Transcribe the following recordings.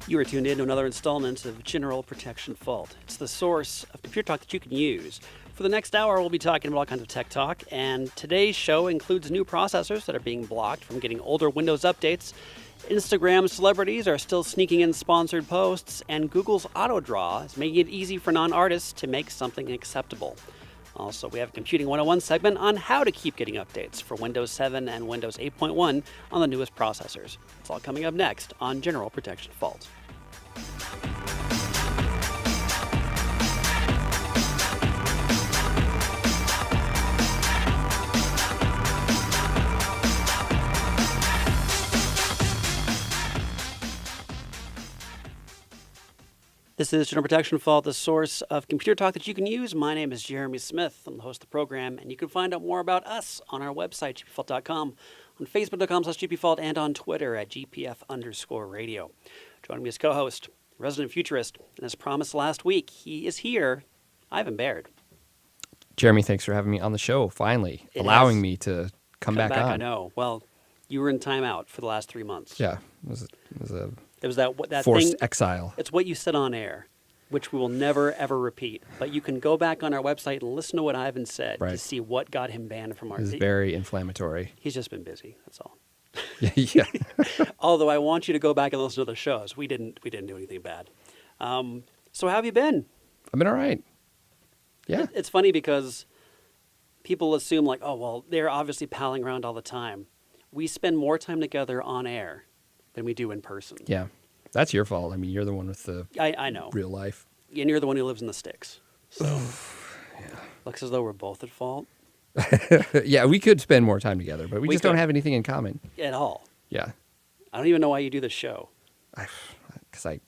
You are tuned in to another installment of General Protection Fault. It's the source of computer talk that you can use. For the next hour, we'll be talking about all kinds of tech talk, and today's show includes new processors that are being blocked from getting older Windows updates. Instagram celebrities are still sneaking in sponsored posts, and Google's AutoDraw is making it easy for non-artists to make something acceptable. Also, we have a Computing 101 segment on how to keep getting updates for Windows 7 and Windows 8.1 on the newest processors. It's all coming up next on General Protection Fault. This is General Protection Fault, the source of computer talk that you can use. My name is Jeremy Smith. I'm the host of the program, and you can find out more about us on our website, gpfault.com, on facebook.com/gpfault, and on Twitter at gpf_radio. Joining me as co-host, resident futurist, and as promised last week, he is here, Ivan Baird. Jeremy, thanks for having me on the show, finally, allowing me to come back on. I know. Well, you were in timeout for the last 3 months. Yeah, it was that forced thing, exile. It's what you said on air, which we will never, ever repeat. But you can go back on our website and listen to what Ivan said to see what got him banned from our... It's very inflammatory. He's just been busy, that's all. Yeah. Although I want you to go back and listen to the shows. We didn't do anything bad. So how have you been? I've been all right. Yeah. It's funny because people assume like, oh, well, they're obviously palling around all the time. We spend more time together on air than we do in person. Yeah. That's your fault. I mean, you're the one with the I know. real life. And you're the one who lives in the sticks. So looks as though we're both at fault. Yeah, we could spend more time together, but we just could. don't have anything in common. At all. Yeah. I don't even know why you do this show. Because I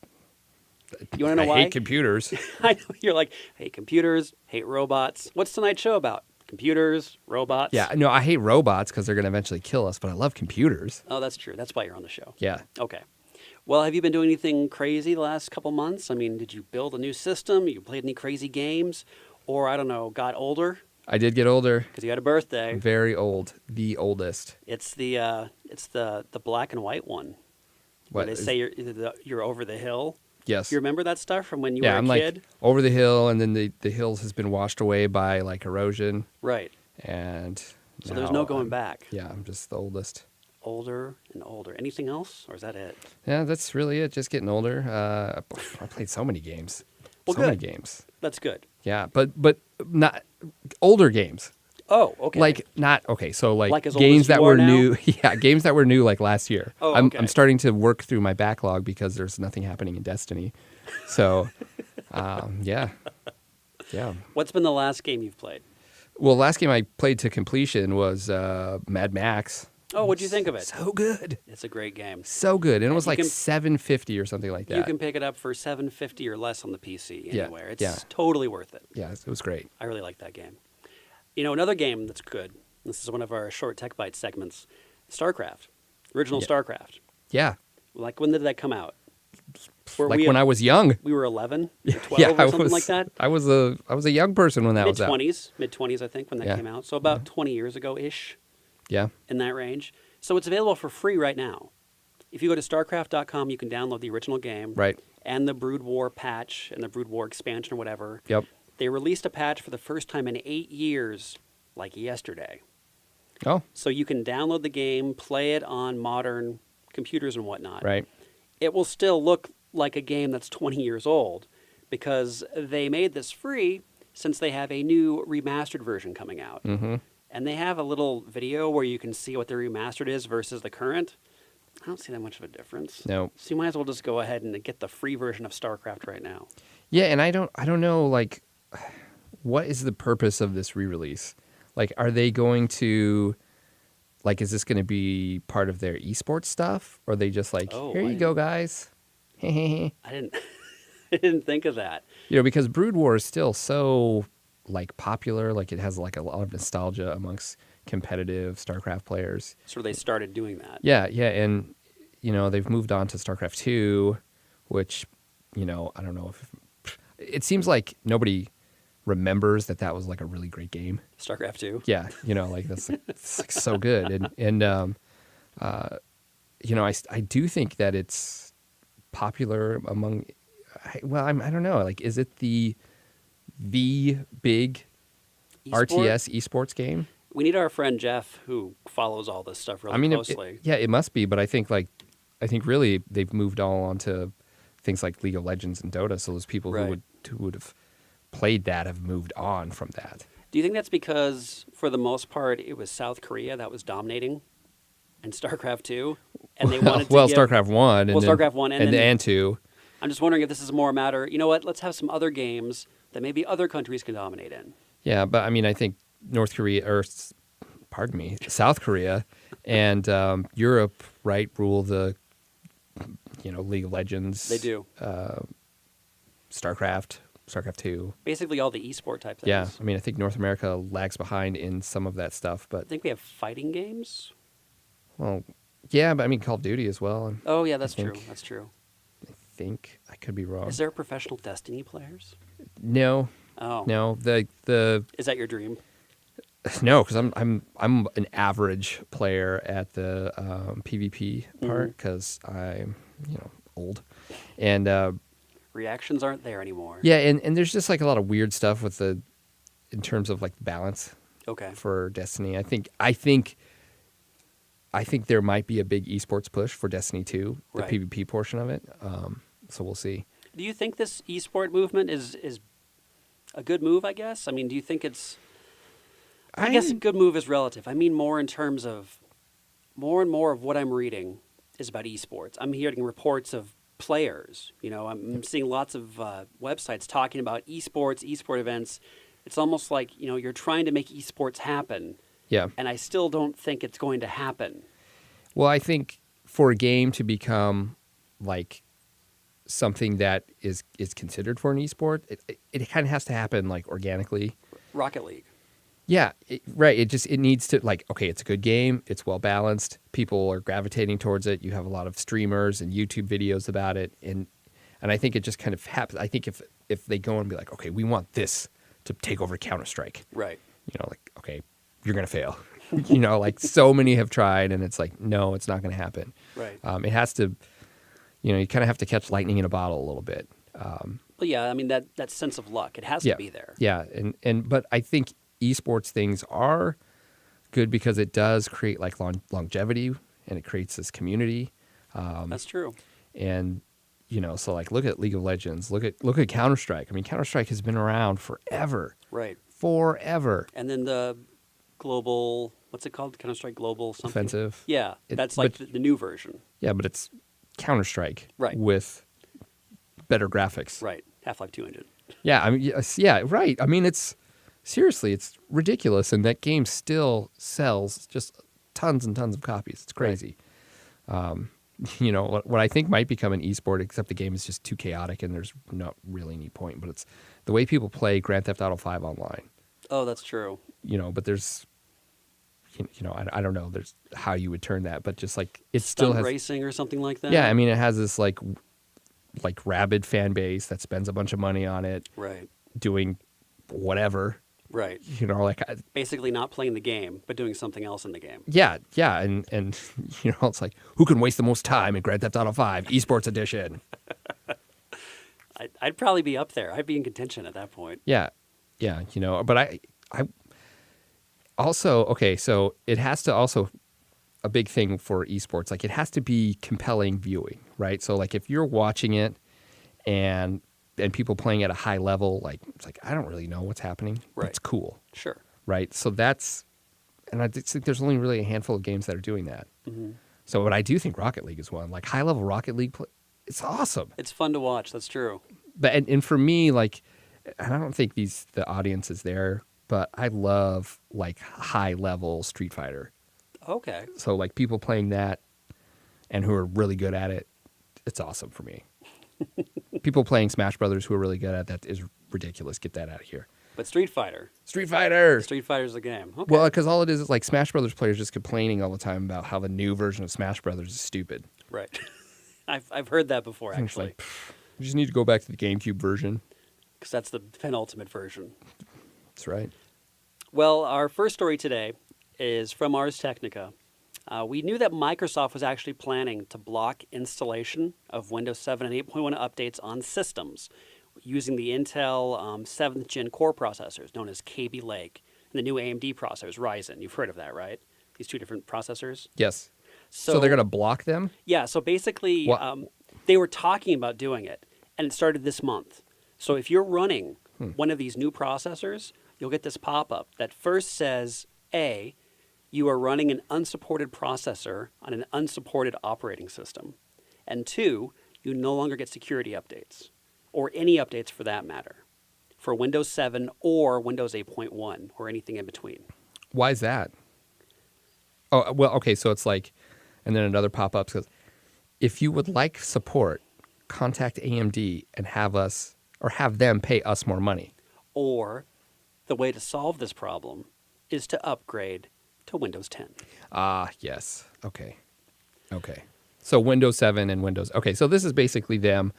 You want to know why? hate computers. I know. You're like, hate computers, hate robots. What's tonight's show about? Computers, robots? Yeah, no, I hate robots because they're going to eventually kill us, but I love computers. Oh, that's true. That's why you're on the show. Yeah. Okay. Well, have you been doing anything crazy the last couple months? I mean, did you build a new system? You played any crazy games? Or, I don't know, got older? I did get older. Because you had a birthday. Very old. The oldest. It's the black and white one. Where they say you're over the hill. Yes. You remember that stuff from when you were a I'm kid? like over the hill, and then the hills has been washed away by like erosion. Right. And so there's no going back. Yeah, I'm just the oldest. Older and older. Anything else, or is that it? Yeah, that's really it. Just getting older. I played so many games. Well, so good. many games. That's good. Yeah, but not older games. Oh, okay. Like not okay. So like as old games as you that are were now? new. Yeah, games that were new like last year. Oh, I'm okay. starting to work through my backlog because there's nothing happening in Destiny. So, yeah. What's been the last game you've played? Well, last game I played to completion was Mad Max. Oh, what'd you think of it? So good. It's a great game. So good. And it was You like can- $7.50 or something like that. You can pick it up for $7.50 or less on the PC Yeah, anywhere. yeah. It's totally worth it. Yeah, it was great. I really like that game. You know, another game that's good, this is one of our short Tech Bites segments, StarCraft. Original Yeah. StarCraft. Yeah. Like, when did that come out? Like when I was young. We were 11 or 12 Yeah, or something like that? I was a young person when that was out. Mid-20s, I think, when that Yeah. came out. So about 20 years ago-ish, Yeah. in that range. So it's available for free right now. If you go to StarCraft.com, you can download the original game. Right. And the Brood War patch and the Brood War expansion or whatever. Yep. They released a patch for the first time in 8 years, like yesterday. Oh, So you can download the game, play it on modern computers and whatnot. right. It will still look like a game that's 20 years old because they made this free since they have a new remastered version coming out. Mm-hmm. And they have a little video where you can see what the remastered is versus the current. I don't see that much of a difference. No. So you might as well just go ahead and get the free version of StarCraft right now. Yeah, and I don't know, like, what is the purpose of this re-release? Like, are they going to, like, is this going to be part of their esports stuff? Or are they just like, here you go, guys. I didn't think of that. You know, because Brood War is still so, like, popular. Like, it has, like, a lot of nostalgia amongst competitive StarCraft players. So they started doing that. Yeah, and, you know, they've moved on to StarCraft 2, which, you know, I don't know if... It seems like nobody remembers that was, like, a really great game. StarCraft 2? Yeah, you know, like, that's like, it's, like, so good. And you know, I do think that it's popular among. Well, I don't know. Like, is it the big Esport? RTS esports game? We need our friend Jeff, who follows all this stuff I really mean, closely. yeah, it must be. But I think really they've moved all onto things like League of Legends and Dota. So those people Right. who would have played that have moved on from that. Do you think that's because, for the most part, it was South Korea that was dominating, and StarCraft 2, and they wanted to well, give, StarCraft 1 and Well, then- StarCraft 1 and and then- 2. I'm just wondering if this is more a matter. You know what? Let's have some other games that maybe other countries can dominate in. Yeah, but I mean, I think North Korea or pardon me, South Korea and Europe, right, rule the League of Legends. They do. StarCraft 2. Basically, all the esport type things. Yeah, I mean, I think North America lags behind in some of that stuff, I but think we have fighting games. well, yeah, but I mean Call of Duty as well. Oh yeah, that's true. think- That's true. I think I could be wrong. Is there professional Destiny players? No, Oh, no, the Is that your dream? no, because I'm an average player at the PvP part because I'm old, and Reactions aren't there anymore. yeah, and there's just like a lot of weird stuff with in terms of like balance Okay. for Destiny. I think there might be a big esports push for Destiny 2, the Right. PvP portion of it. So we'll see. Do you think this esport movement is a good move? I guess. I mean, do you think it's? I guess a good move is relative. I mean, more in terms of more and more of what I'm reading is about esports. I'm hearing reports of players. I'm seeing lots of websites talking about esport events. It's almost like you're trying to make esports happen, Yeah. and I still don't think it's going to happen. Well, I think for a game to become like something that is considered for an esport, it kind of has to happen like organically. Rocket League. Yeah, right. It needs to okay, it's a good game. It's well balanced. People are gravitating towards it. You have a lot of streamers and YouTube videos about it, and I think it just kind of happens. I think if they go and be like, okay, we want this to take over Counter-Strike, Right. okay, you're gonna fail. Like so many have tried, and it's like, no, it's not gonna happen. Right. It has to, you kind of have to catch lightning in a bottle a little bit. Well, yeah. I mean that sense of luck. It has Yeah, to be there. Yeah, but I think esports things are good because it does create like longevity, and it creates this community. That's true. And so like look at League of Legends, look at Counter-Strike. I mean, Counter-Strike has been around forever. Right. Forever. And then the global, what's it called? Counter-Strike Global something? Offensive. Yeah, that's like but- the new version. Yeah, but it's Counter-Strike Right. with better graphics. Right. Half-Life 2 engine. Yeah, I mean, yes, yeah, right. I mean, it's ridiculous, and that game still sells just tons and tons of copies. It's crazy. What I think might become an esport, except the game is just too chaotic and there's not really any point. But it's the way people play Grand Theft Auto 5 online. Oh, that's true. But there's, I don't know. There's how you would turn that, but just like it still Stunt has. racing or something like that? Yeah, I mean, it has this like rabid fan base that spends a bunch of money on it, Right. doing whatever. Right. Basically not playing the game, but doing something else in the game. Yeah, and it's like who can waste the most time in Grand Theft Auto 5 Esports Edition? I'd probably be up there. I'd be in contention at that point. Yeah, but I also okay. So it has to also a big thing for esports. Like it has to be compelling viewing, right? So like if you're watching it and people playing at a high level, like it's like I don't really know what's happening. But Right. it's cool, Sure. right? So and I just think there's only really a handful of games that are doing that. Mm-hmm. So, but I do think Rocket League is one. Like high level Rocket League, it's awesome. It's fun to watch. That's true. But and for me, like, and I don't think the audience is there, but I love like high level Street Fighter. Okay. So like people playing that and who are really good at it, it's awesome for me. People playing Smash Brothers who are really good at that is ridiculous. Get that out of here. But Street Fighter. Street Fighter. Street Fighter's a game. Okay. Well, because all it is like Smash Brothers players just complaining all the time about how the new version of Smash Brothers is stupid. Right. I've heard that before, And it's actually. like, you just need to go back to the GameCube version. Because that's the penultimate version. That's right. Well, our first story today is from Ars Technica. We knew that Microsoft was actually planning to block installation of Windows 7 and 8.1 updates on systems using the Intel 7th gen core processors known as Kaby Lake and the new AMD processors, Ryzen. You've heard of that, right? These two different processors. Yes. So they're going to block them? Yeah, so basically, What? they were talking about doing it, and it started this month. So if you're running one of these new processors, you'll get this pop-up that first says, A, you are running an unsupported processor on an unsupported operating system. And 2, you no longer get security updates, or any updates for that matter, for Windows 7 or Windows 8.1 or anything in between. Why is that? Oh, well, okay, so it's like, and then another pop-up says, if you would like support, contact AMD and have us, or have them pay us more money. Or the way to solve this problem is to upgrade to Windows 10. Ah, yes. Okay. So Windows 7 and Windows. Okay, so this is basically them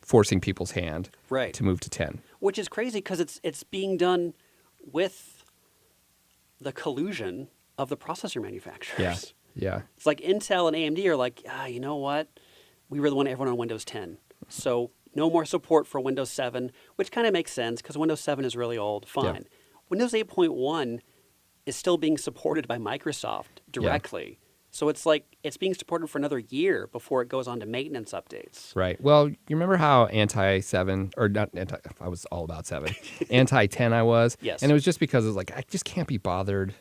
forcing people's hand Right. to move to 10. Which is crazy because it's being done with the collusion of the processor manufacturers. Yeah. It's like Intel and AMD are like, you know what? We really want everyone on Windows 10. So no more support for Windows 7, which kind of makes sense because Windows 7 is really old. Fine. Yeah. Windows 8.1 is still being supported by Microsoft directly. So it's like it's being supported for another year before it goes on to maintenance updates. Right. Well, you remember how anti-7, or not anti, I was all about 7, anti-10 I was? Yes. And it was just because it was like, I just can't be bothered,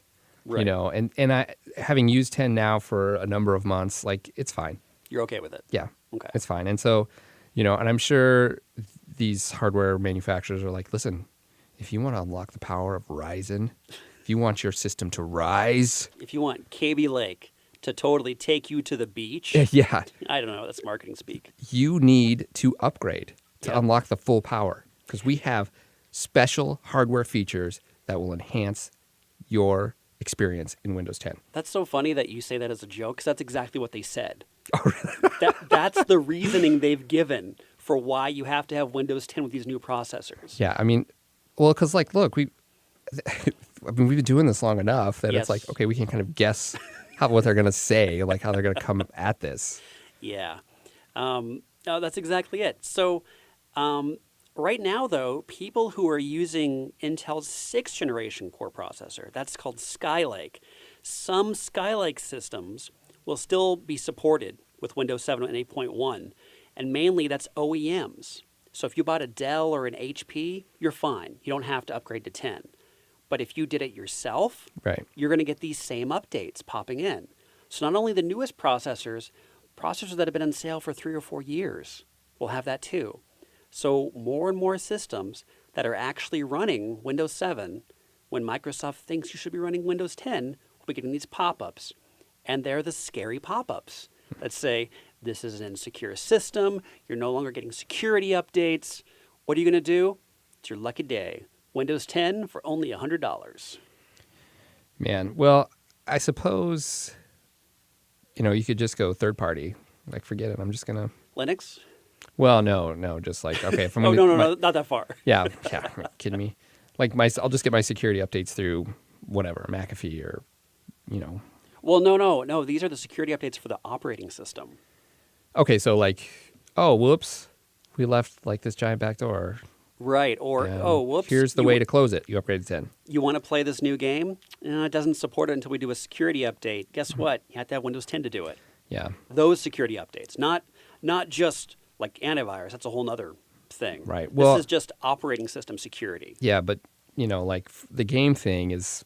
you Right. know, and I, having used 10 now for a number of months, like, it's fine. You're okay with it? Yeah. Okay. It's fine. And so, you know, and I'm sure these hardware manufacturers are like, listen, if you want to unlock the power of Ryzen, if you want your system to rise, If you want Kaby Lake to totally take you to the beach, yeah, I don't know, that's marketing speak. you need to upgrade to Yep. unlock the full power because we have special hardware features that will enhance your experience in Windows 10. That's so funny that you say that as a joke because that's exactly what they said. That's the reasoning they've given for why you have to have Windows 10 with these new processors. Yeah, I mean, well, because like, look, I mean, we've been doing this long enough that Yes. it's like, okay, we can kind of guess what they're going to say, like how they're going to come at this. Yeah. No, that's exactly it. So right now, though, people who are using Intel's 6th generation core processor, that's called Skylake, some Skylake systems will still be supported with Windows 7 and 8.1, and mainly that's OEMs. So if you bought a Dell or an HP, you're fine. You don't have to upgrade to 10. But if you did it yourself, Right. you're going to get these same updates popping in. So not only the newest processors that have been on sale for 3 or 4 years will have that too. So more and more systems that are actually running Windows 7 when Microsoft thinks you should be running Windows 10 will be getting these pop-ups. And they're the scary pop-ups that say, this is an insecure system, you're no longer getting security updates. What are you going to do? It's your lucky day. Windows 10 for only $100. Man, well, I suppose, you know, you could just go third party. Like, forget it. I'm just going to. Linux? Well, no, just like, okay. If I'm Oh, gonna, no, not that far. Yeah, are you kidding me? Like, I'll just get my security updates through whatever, McAfee or, you know. Well, no. These are the security updates for the operating system. Okay, so like, oh, whoops. We left like this giant back door. Right. Or, And oh, whoops. Here's the you, way to close it. You upgrade to 10. You want to play this new game? It doesn't support it until we do a security update. Guess what? You have to have Windows 10 to do it. Yeah. Those security updates, not just like antivirus. That's a whole other thing. Right. Well, this is just operating system security. Yeah, but, you know, like the game thing is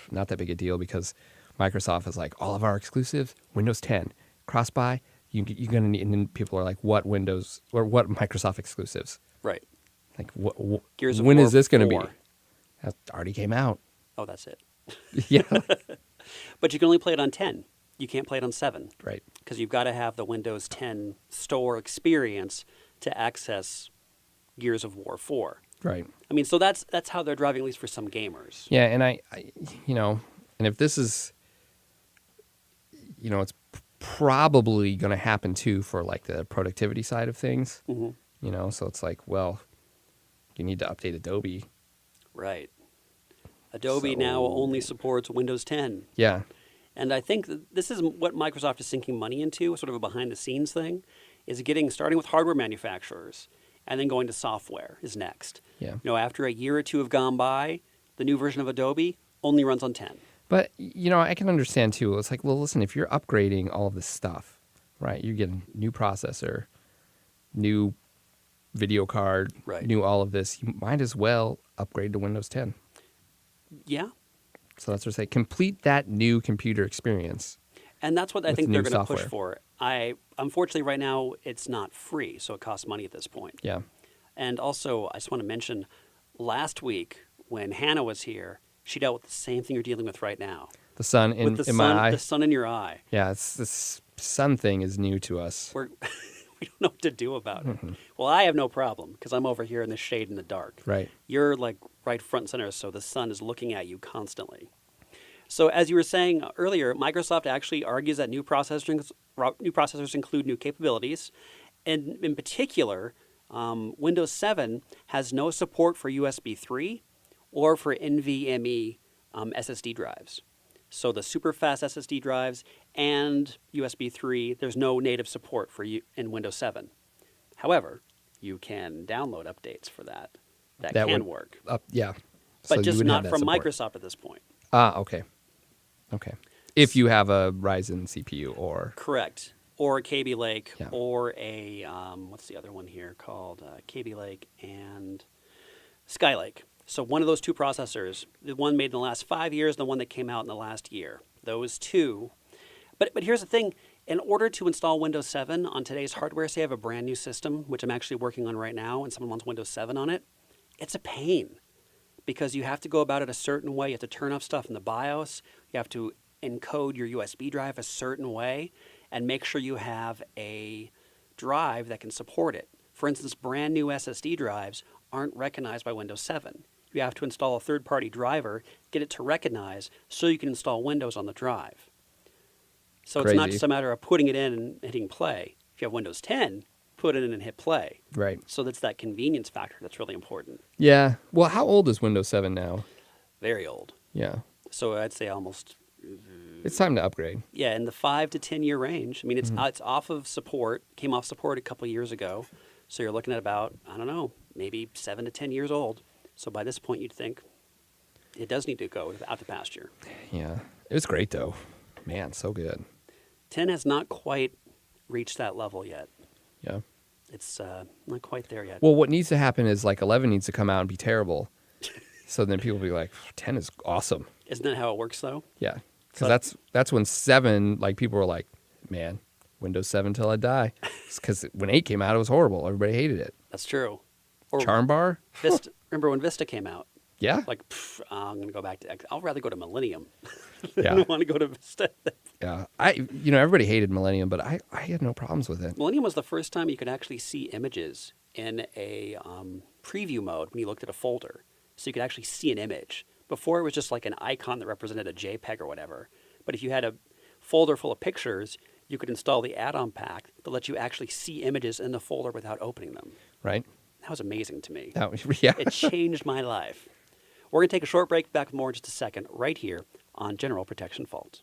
not that big a deal because Microsoft is like, all of our exclusives, Windows 10, cross-buy, you're going to need, and then people are like, what Windows, or what Microsoft exclusives? Right. Like, what Gears of when War is this going to be? 4. That already came out. Oh, that's it. Yeah. But you can only play it on 10. You can't play it on 7. Right. Because you've got to have the Windows 10 store experience to access Gears of War 4. Right. I mean, so that's how they're driving, at least for some gamers. Yeah, and I you know, and if this is, you know, it's probably going to happen too for like the productivity side of things, Mm-hmm. you know, so it's like, well, you need to update Adobe. Right. Adobe So- now only supports Windows 10. Yeah. And I think that this is what Microsoft is sinking money into, sort of a behind-the-scenes thing, is starting with hardware manufacturers and then going to software is next. Yeah. After a year or two have gone by, the new version of Adobe only runs on 10. But, I can understand, too. It's like, well, listen, if you're upgrading all of this stuff, right, you're getting new processor, new video card, Right. new all of this, you might as well upgrade to Windows 10. Yeah. So that's what I say. Complete that new computer experience. And that's what I With think the they're new going to push software. for. Unfortunately, right now, it's not free, so it costs money at this point. Yeah. And also, I just want to mention, last week when Hannah was here, she dealt with the same thing you're dealing with right now. The sun in, With the in sun, my eye. the sun in your eye. Yeah, it's this sun thing is new to us. We don't know what to do about it. Mm-hmm. Well, I have no problem because I'm over here in the shade in the dark. Right. You're like right front and center, so the sun is looking at you constantly. So as you were saying earlier, Microsoft actually argues that new processors include new capabilities. And in particular, Windows 7 has no support for USB 3 or for NVMe SSD drives. So the super fast SSD drives and USB 3, there's no native support for you in Windows 7. However, you can download updates for that. That can work. Yeah. But you just would not have that from support. Microsoft at this point. Ah, okay. Okay. If you have a Ryzen CPU or... Correct. Or a Kaby Lake, Yeah. or a, what's the other one here called? Kaby Lake and Skylake. So one of those two processors, the one made in the last 5 years, the one that came out in the last year. Those two. But here's the thing. In order to install Windows 7 on today's hardware, say I have a brand new system, which I'm actually working on right now, and someone wants Windows 7 on it, it's a pain. Because you have to go about it a certain way. You have to turn off stuff in the BIOS. You have to encode your USB drive a certain way and make sure you have a drive that can support it. For instance, brand new SSD drives aren't recognized by Windows 7. You have to install a third-party driver, get it to recognize, so you can install Windows on the drive. So it's not Crazy. just a matter of putting it in and hitting play. If you have Windows 10, put it in and hit play. Right. So that's that convenience factor that's really important. Yeah. Well, how old is Windows 7 now? Very old. Yeah. So I'd say almost, It's time to upgrade. yeah, in the 5 to 10 year range. I mean, it's off of support, came off support a couple of years ago. So you're looking at about, I don't know, maybe 7 to 10 years old. So by this point, you'd think it does need to go out to pasture. Yeah. It was great, though. Man, so good. 10 has not quite reached that level yet. Yeah. It's not quite there yet. Well, what needs to happen is like 11 needs to come out and be terrible. So then people will be like, 10 is awesome. Isn't that how it works, though? Yeah. So- Because that's when 7, like people were like, man, Windows 7 till I die. Because when 8 came out, it was horrible. Everybody hated it. That's true. Or Charm bar? Vista. Remember when Vista came out? Yeah. Like, I'm going to go back to X. I'll rather go to Millennium. Yeah. I don't want to go to Vista. Yeah. Everybody hated Millennium, but I had no problems with it. Millennium was the first time you could actually see images in a preview mode when you looked at a folder. So you could actually see an image. Before it was just like an icon that represented a JPEG or whatever. But if you had a folder full of pictures, you could install the add-on pack that lets you actually see images in the folder without opening them. Right? That was amazing to me. Yeah. It changed my life. We're going to take a short break, back with more in just a second, right here on General Protection Fault.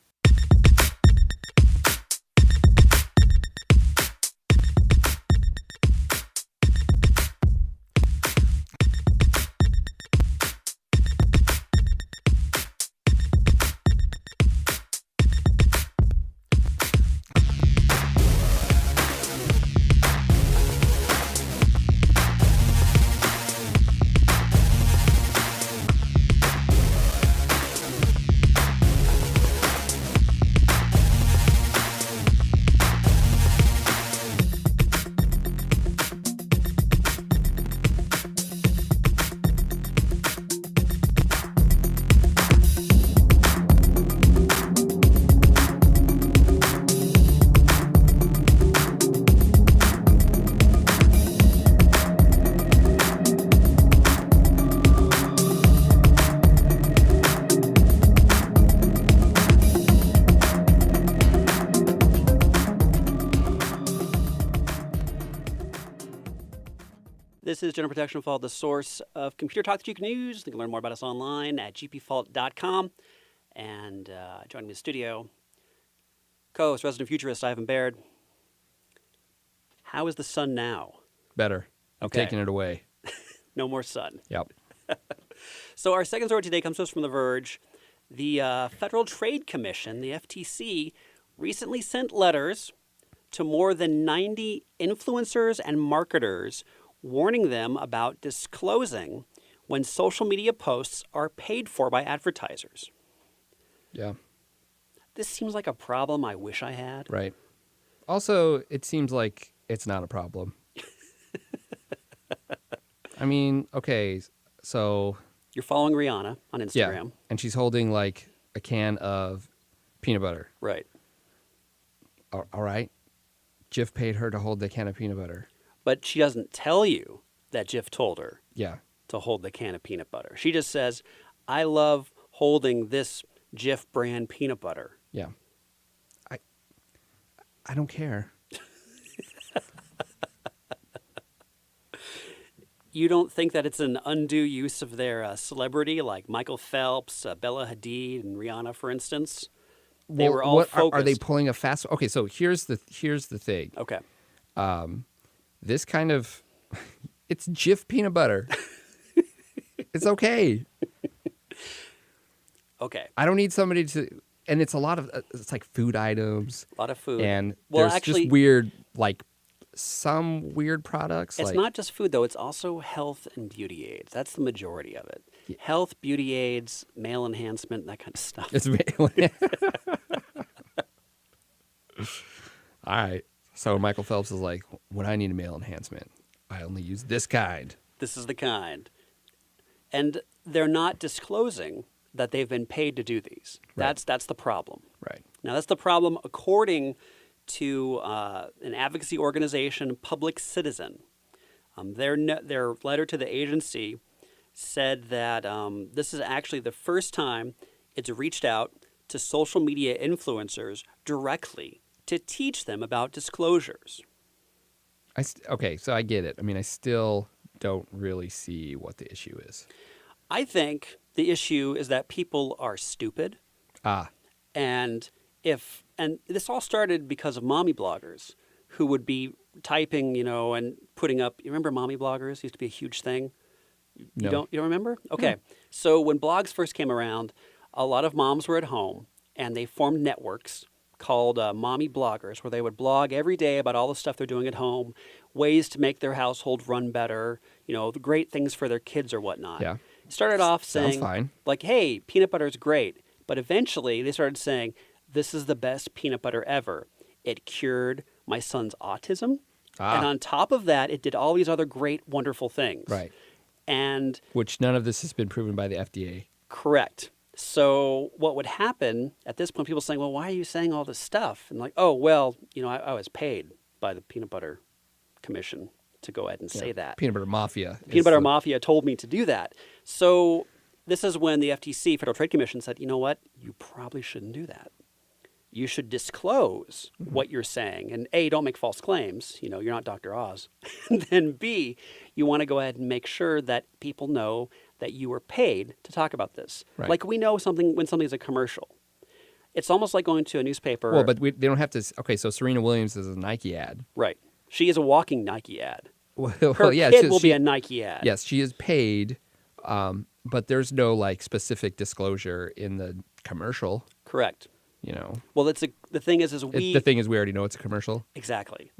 This is General Protection Fault, the source of computer talk that you can use. You can learn more about us online at gpfault.com. And joining me in the studio, Co-host, resident futurist Ivan Baird. How is the sun now? Better. I'm Okay. taking it away. No more sun. Yep. So our second story today comes to us from The Verge. The Federal Trade Commission, the FTC, recently sent letters to more than 90 influencers and marketers warning them about disclosing when social media posts are paid for by advertisers. Yeah. This seems like a problem I wish I had. Right. Also, it seems like it's not a problem. I mean, okay, so You're following Rihanna on Instagram. yeah, and she's holding like a can of peanut butter. Right. All right. Jif paid her to hold the can of peanut butter. But she doesn't tell you that Jif told her Yeah. to hold the can of peanut butter. She just says, I love holding this Jif brand peanut butter. Yeah. I don't care. You don't think that it's an undue use of their celebrity, like Michael Phelps, Bella Hadid, and Rihanna, for instance? They were all what focused. are they pulling a fast? Okay, so here's the thing. Okay. This kind of it's Jif peanut butter. It's okay. Okay. I don't need somebody to, and it's a lot of it's like food items A lot of food. and Well, there's actually, just weird like some weird products. it's like, not just food, though. It's also health and beauty aids. That's the majority of it. Health, beauty aids, male enhancement, that kind of stuff. It's all right. So Michael Phelps is like, when I need a male enhancement, I only use this kind. This is the kind. And they're not disclosing that they've been paid to do these. Right. That's the problem. Right. Now, that's the problem according to an advocacy organization, Public Citizen. Their letter to the agency said that this is actually the first time it's reached out to social media influencers directly to teach them about disclosures. Okay, so I get it. I mean, I still don't really see what the issue is. I think the issue is that people are stupid. And this all started because of mommy bloggers who would be typing, and putting up. You remember mommy bloggers? Used to be a huge thing. You No. don't remember? Okay. So when blogs first came around, a lot of moms were at home and they formed networks called mommy bloggers, where they would blog every day about all the stuff they're doing at home, ways to make their household run better, the great things for their kids or whatnot. Yeah. It started off Sounds saying, fine. like, hey, peanut butter is great. But eventually they started saying, this is the best peanut butter ever. It cured my son's autism. And on top of that, it did all these other great, wonderful things. Right. And Which none of this has been proven by the FDA. correct. So what would happen at this point, people saying, well, why are you saying all this stuff? And like, oh, well, I was paid by the Peanut Butter Commission to go ahead and say that. Peanut butter mafia. Peanut Butter Mafia told me to do that. So this is when the FTC, Federal Trade Commission, said, you know what? You probably shouldn't do that. You should disclose what you're saying. And A, don't make false claims. You're not Dr. Oz. And then B, you want to go ahead and make sure that people know that you were paid to talk about this. Right. Like we know something when something's a commercial. It's almost like going to a newspaper. Well, but they don't have to. Okay, so Serena Williams is a Nike ad. Right. She is a walking Nike ad. Well, Her yeah, kid will be a Nike ad. Yes, she is paid, but there's no like specific disclosure in the commercial. Correct. You know, Well, the thing is the thing is we already know it's a commercial. exactly.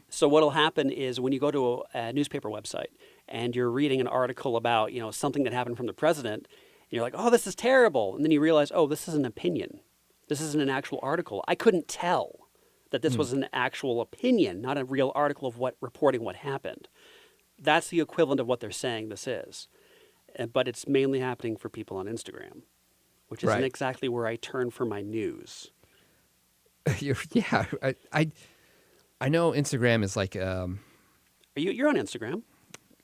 So What'll happen is when you go to a newspaper website and you're reading an article about, something that happened from the president, and you're like, oh, this is terrible. And then you realize, oh, this is an opinion. This isn't an actual article. I couldn't tell that this was an actual opinion, not a real article of reporting what happened. That's the equivalent of what they're saying this is. But it's mainly happening for people on Instagram, which isn't Right. exactly where I turn for my news. yeah, I know Instagram is like You're on Instagram.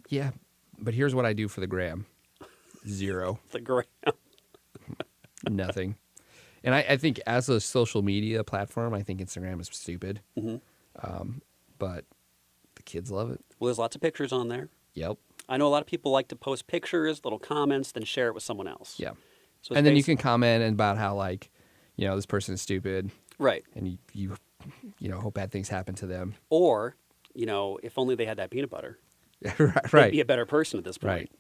yeah, but here's what I do for the gram: 0, The gram. nothing. And I think as a social media platform, I think Instagram is stupid. But the kids love it. Well, there's lots of pictures on there. Yep. I know a lot of people like to post pictures, little comments, then share it with someone else. Yeah. So it's And then you can comment about how this person is stupid. Right. and you know, hope bad things happen to them. Or, you know, if only they had that peanut butter, right. they'd be a better person at this point. Right.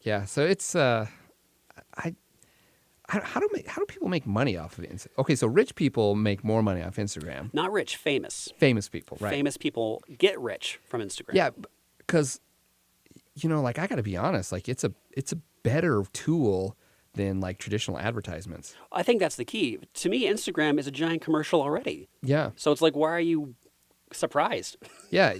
Yeah. So it's how do people make money off of Instagram? Okay, so rich people make more money off Instagram. Not rich, famous. Famous people, right? Famous people get rich from Instagram. Yeah, because you know, like I got to be honest, like it's a better tool than like traditional advertisements. I think that's the key. To me, Instagram is a giant commercial already. Yeah, So it's like, why are you surprised? yeah,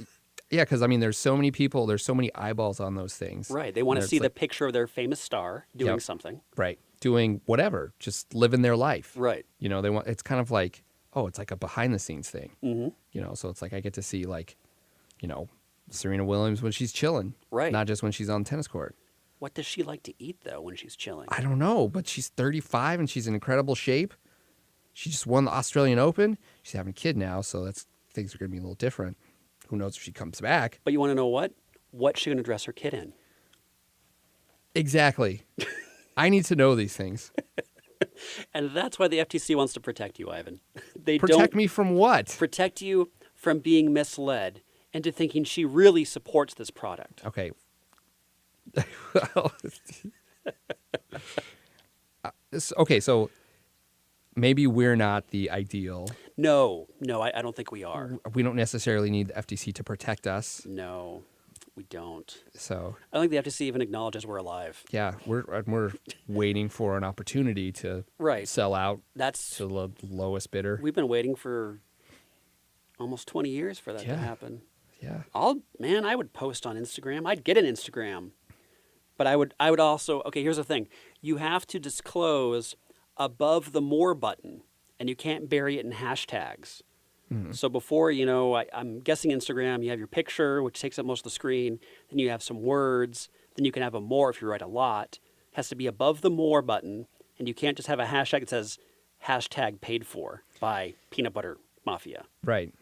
yeah. Because I mean, there's so many people, there's so many eyeballs on those things. Right. They want And to it's see the like- picture of their famous star doing Yep. something. right, doing whatever, just living their life. Right. You know, they want. It's kind of like, oh, it's like a behind the scenes thing. Mm-hmm. You know, so it's like I get to see like, you know, Serena Williams when she's chilling, Right. Not just when she's on the tennis court. What does she like to eat, though, when she's chilling? I don't know, but she's 35 and she's in incredible shape. She just won the Australian Open. She's having a kid now, so things are going to be a little different. Who knows if she comes back? But you want to know what? What's she going to dress her kid in? Exactly. I need to know these things. And that's why the FTC wants to protect you, Ivan. They Protect don't me from what? protect you from being misled into thinking she really supports this product. Okay. Well, okay, so maybe we're not the ideal. No, I don't think we are. We don't necessarily need the FTC to protect us. No, we don't. So I don't think the FTC even acknowledges we're alive. yeah, we're waiting for an opportunity to Right. sell out That's to the lowest bidder. we've been waiting for almost 20 years for that to Yeah. happen. Yeah. I would post on Instagram. I'd get an Instagram. But I would also, okay, here's the thing. You have to disclose above the more button, and you can't bury it in hashtags. So before, you know, I'm guessing Instagram, you have your picture, which takes up most of the screen. Then you have some words. Then you can have a more if you write a lot. It has to be above the more button, and you can't just have a hashtag that says hashtag paid for by Peanut Butter Mafia. Right.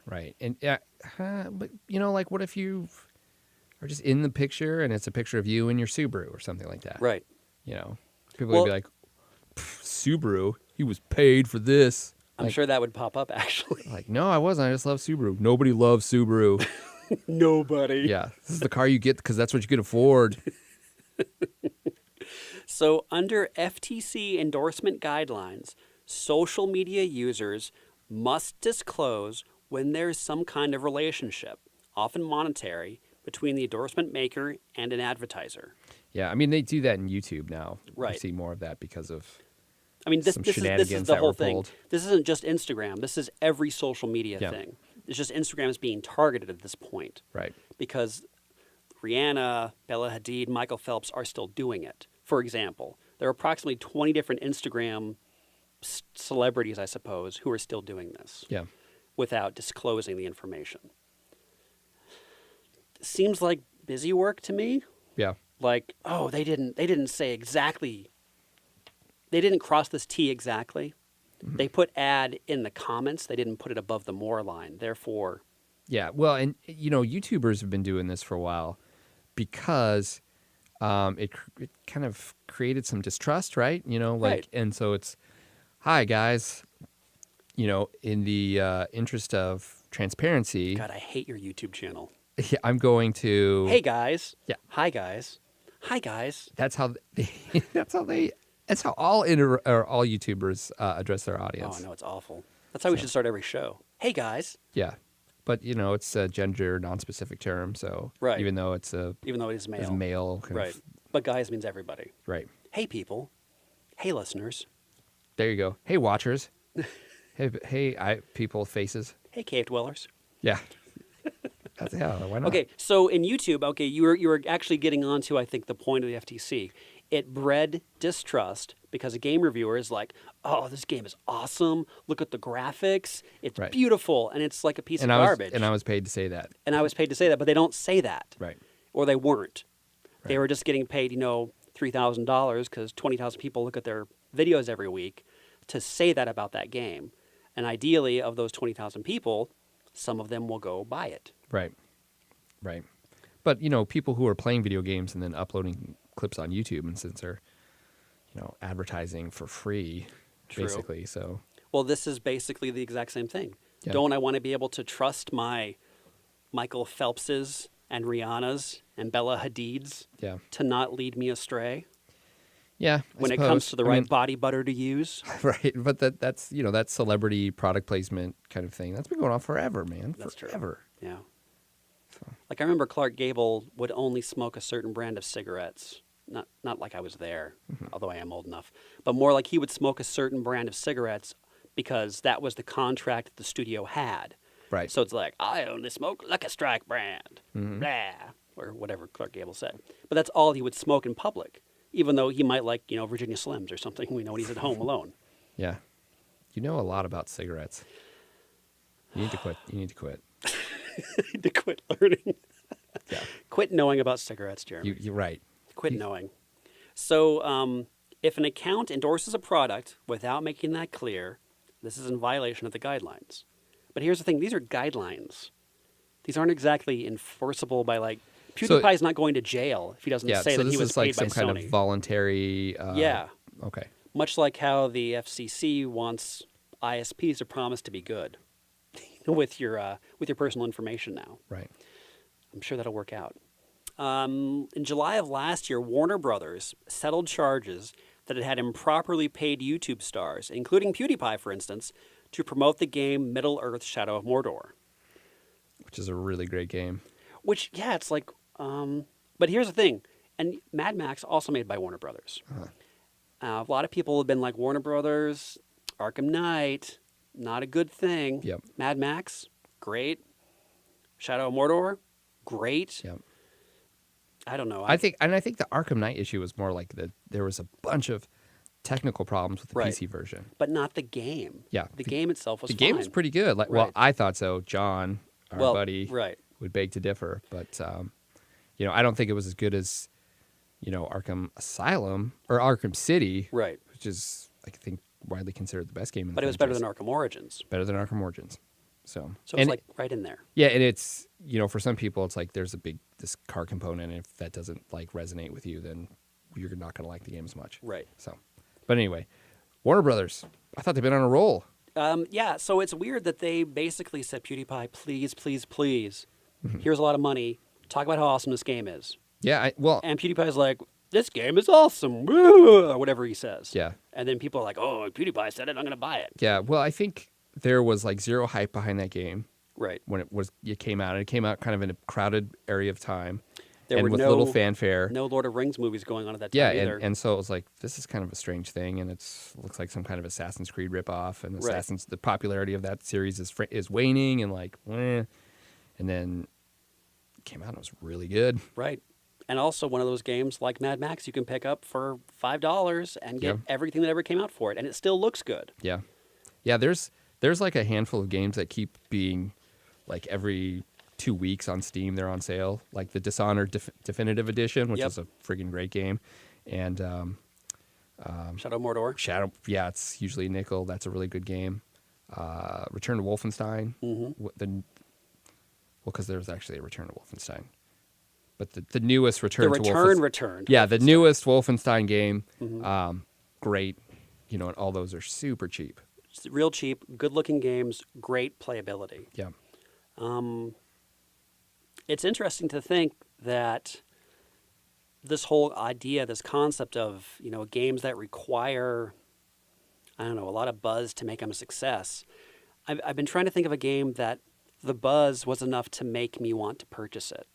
Right. And yeah, but you know, like what if you are just in the picture and it's a picture of you and your Subaru or something like that? Right. You know, people Well- would be like, Subaru, he was paid for this. I'm Like- sure that would pop up, actually. Like, no, I wasn't. I just love Subaru. Nobody loves Subaru. Nobody. Yeah. This is the car you get because that's what you can afford. So, under FTC endorsement guidelines, social media users must disclose when there's some kind of relationship, often monetary, between the endorsement maker and an advertiser. Yeah. I mean, they do that in YouTube now. I Right. see more of that because of. I mean, this Some is shenanigans the that whole were thing. pulled. This isn't just Instagram. This is every social media Yeah. thing. It's just Instagram is being targeted at this point Right. because Rihanna, Bella Hadid, Michael Phelps are still doing it. For example, there are approximately 20 different Instagram celebrities, I suppose, who are still doing this Yeah. without disclosing the information. Seems like busy work to me. Yeah. Like, oh, they didn't say exactly. They didn't cross this T exactly. Mm-hmm. They put ad in the comments. They didn't put it above the more line. Therefore, Yeah, well, and you know, YouTubers have been doing this for a while because it kind of created some distrust, right? You know, like, Right. and so it's, hi guys, you know, in the interest of transparency, God, I hate your YouTube channel. I'm going to. Hey guys. Yeah. Hi guys. Hi guys. That's how. That's how all all YouTubers address their audience. Oh no, it's awful. That's how we should start every show. Hey guys. Yeah, but you know, it's a gender non-specific term, so Right. even though it's Even though it is male. is male, kind Right. of, But guys means everybody. right. Hey people. Hey listeners. There you go. Hey, watchers. hey, people with faces. Hey cave dwellers. Yeah. Yeah, why not? Okay, so in YouTube, okay, you were actually getting onto, I think, the point of the FTC. It bred distrust because a game reviewer is like, "Oh, this game is awesome. Look at the graphics. It's Right. beautiful," and it's like a piece And of I was garbage. and I was paid to say that. And I was paid to say that, but they don't say that, Right. or they weren't. They Right. were just getting paid, $3,000 because 20,000 people look at their videos every week to say that about that game. And ideally, of those 20,000 people, some of them will go buy it. Right. Right. But you know, people who are playing video games and then uploading clips on YouTube, and since they're, advertising for free, True. basically. So Well, this is basically the exact same thing. Yeah. Don't I want to be able to trust my Michael Phelps's and Rihanna's and Bella Hadid's Yeah. to not lead me astray Yeah. when it comes to the right body butter to use? Right. But that's, that celebrity product placement kind of thing. That's been going on forever, man. That's true. Forever. Yeah. So. Like I remember Clark Gable would only smoke a certain brand of cigarettes. Not like I was there, although I am old enough, but more like he would smoke a certain brand of cigarettes because that was the contract the studio had. Right. So it's like, I only smoke Lucky Strike brand, Mm-hmm. blah, or whatever Clark Gable said. But that's all he would smoke in public, even though he might like, Virginia Slims or something, when he's at home alone. Yeah. You know a lot about cigarettes. You need to quit. You need to quit. To quit learning. Yeah. Quit knowing about cigarettes, Jeremy. You're right. Quit knowing. So if an account endorses a product without making that clear, this is in violation of the guidelines. But here's the thing. These are guidelines. These aren't exactly enforceable by, like, PewDiePie's not going to jail if he doesn't say so that he this was is like paid by some Sony. kind of voluntary. Yeah. Okay. Much like how the FCC wants ISPs to promise to be good with your personal information now. Right. I'm sure that'll work out. In July of last year, Warner Brothers settled charges that it had improperly paid YouTube stars, including PewDiePie, for instance, to promote the game Middle-earth: Shadow of Mordor. Which is a really great game. Which, yeah, it's like... but here's the thing. And Mad Max, also made by Warner Brothers. A lot of people have been like, Warner Brothers, Arkham Knight, not a good thing. Yep. Mad Max, great. Shadow of Mordor, great. Yep. I don't know. I think the Arkham Knight issue was more like there was a bunch of technical problems with the Right. PC version. But not the game. Yeah. The game itself was The fine. game was pretty good. Like, well, Right. I thought so. John, our buddy, right. would beg to differ, but I don't think it was as good as Arkham Asylum or Arkham City, Right. which is I think widely considered the best game in the But it was better franchise. than Arkham Origins. Better than Arkham Origins. So It's like right in there. yeah, and it's for some people it's like there's this car component, and if that doesn't like resonate with you, then you're not going to like the game as much. Right. So, but anyway, Warner Brothers, I thought they've been on a roll. Yeah, so it's weird that they basically said, PewDiePie, please, please, please, Mm-hmm. here's a lot of money. Talk about how awesome this game is. Yeah, And PewDiePie's like, this game is awesome, woo, or whatever he says. yeah, And then people are like, oh, PewDiePie said it, I'm going to buy it. yeah. Well, I think there was like zero hype behind that game Right. when it came out. And it came out kind of in a crowded area of time, There and were with no- little fanfare. No Lord of Rings movies going on at that time Yeah, either. and so it was like this is kind of a strange thing, and looks like some kind of Assassin's Creed ripoff, and Right. the popularity of that series is waning, and like, and then it came out and it was really good. Right. And also one of those games like Mad Max you can pick up for $5 and get Yeah. everything that ever came out for it, and it still looks good. Yeah, yeah. There's like a handful of games that keep being like every 2 weeks on Steam they're on sale, like the Dishonored Definitive Edition, which Yep. is a friggin' great game, and Shadow of Mordor. Shadow. Yeah, it's usually a nickel. That's a really good game. Return to Wolfenstein. Mm-hmm. Because there was actually a Return to Wolfenstein, but the newest The Return to Return Wolfenstein. Return. Yeah, the newest Wolfenstein game. Mm-hmm. Great. And all those are super cheap. It's real cheap, good-looking games, great playability. Yeah. It's interesting to think that this whole idea, this concept of, games that require, I don't know, a lot of buzz to make them a success. I've been trying to think of a game that the buzz was enough to make me want to purchase it.